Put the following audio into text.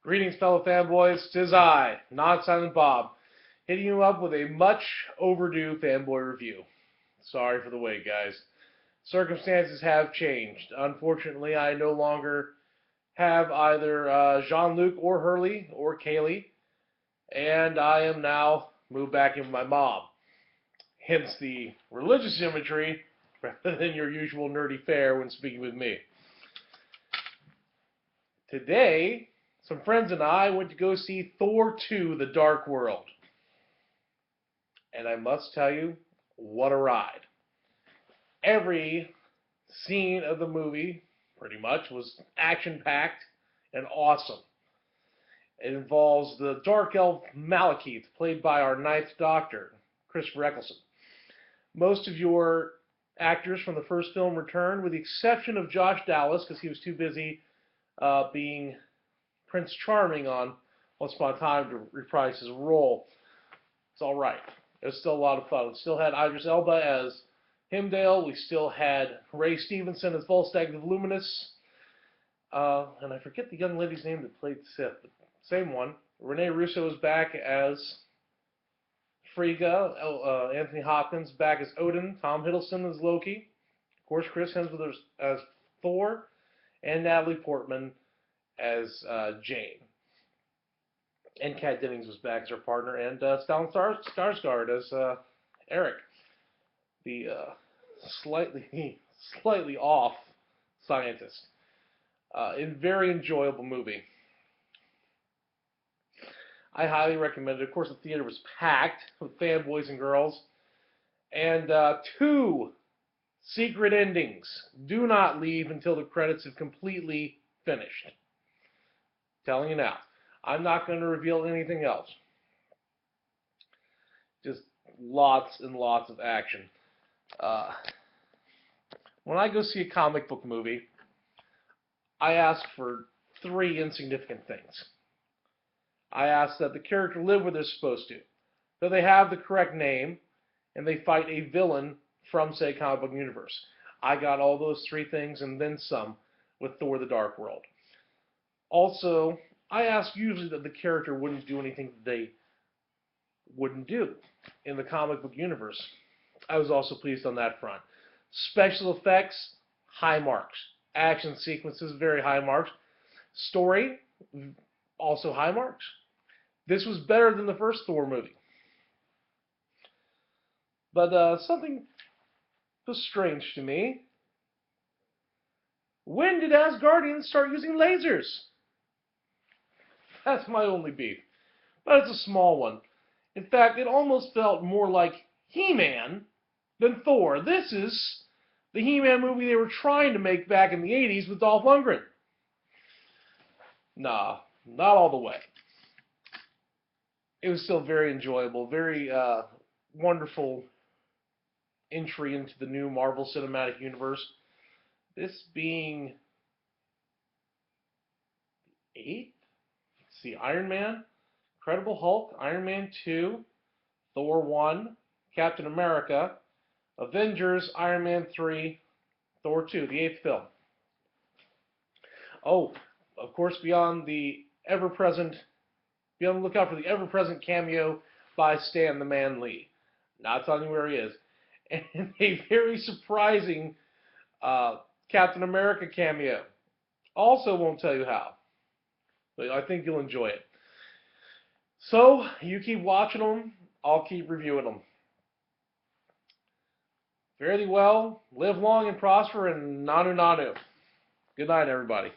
Greetings, fellow fanboys. 'Tis I, Nonsilent Bob, hitting you up with a much overdue fanboy review. Sorry for the wait, guys. Circumstances have changed. Unfortunately, I no longer have either Jean-Luc or Hurley or Kaylee, and I am now moved back in with my mom. Hence the religious imagery rather than your usual nerdy fare when speaking with me. Today, some friends and I went to go see Thor 2, The Dark World. And I must tell you, what a ride. Every scene of the movie, pretty much, was action-packed and awesome. It involves the Dark Elf Malekith, played by our Ninth Doctor, Christopher Eccleston. Most of your actors from the first film returned, with the exception of Josh Dallas, because he was too busy being Prince Charming on Once Upon a Time to reprise his role. It's all right. It was still a lot of fun. We still had Idris Elba as Himdall. We still had Ray Stevenson as Volstagg the Voluminous. And I forget the young lady's name that played Sith, but same one. Renee Russo is back as Frigga. Anthony Hopkins back as Odin. Tom Hiddleston as Loki. Of course, Chris Hemsworth as Thor. And Natalie Portman as Jane. And Kat Dennings was back as her partner, and Stellan Skarsgård as Eric, the slightly off scientist. A very enjoyable movie. I highly recommend it. Of course, the theater was packed with fanboys and girls. And 2 secret endings. Do not leave until the credits have completely finished. Telling you now. I'm not going to reveal anything else. Just lots and lots of action. When I go see a comic book movie, I ask for 3 insignificant things. I ask that the character live where they're supposed to, that they have the correct name, and they fight a villain from, say, comic book universe. I got all those 3 things and then some with Thor: The Dark World. Also, I ask usually that the character wouldn't do anything that they wouldn't do in the comic book universe. I was also pleased on that front. Special effects, high marks. Action sequences, very high marks. Story, also high marks. This was better than the first Thor movie. But something was strange to me. When did Asgardians start using lasers? That's my only beef. But it's a small one. In fact, it almost felt more like He-Man than Thor. This is the He-Man movie they were trying to make back in the 80s with Dolph Lundgren. Nah, not all the way. It was still very enjoyable, very wonderful entry into the new Marvel Cinematic Universe. This being 8th? Let's see, Iron Man, Incredible Hulk, Iron Man 2, Thor 1, Captain America, Avengers, Iron Man 3, Thor 2, the 8th film. Oh, of course, be on the lookout for the ever-present cameo by Stan the Man Lee. Not telling you where he is. And a very surprising Captain America cameo. Also won't tell you how. But I think you'll enjoy it. So, you keep watching them, I'll keep reviewing them. Fare thee well, live long and prosper, and nanu nanu. Good night, everybody.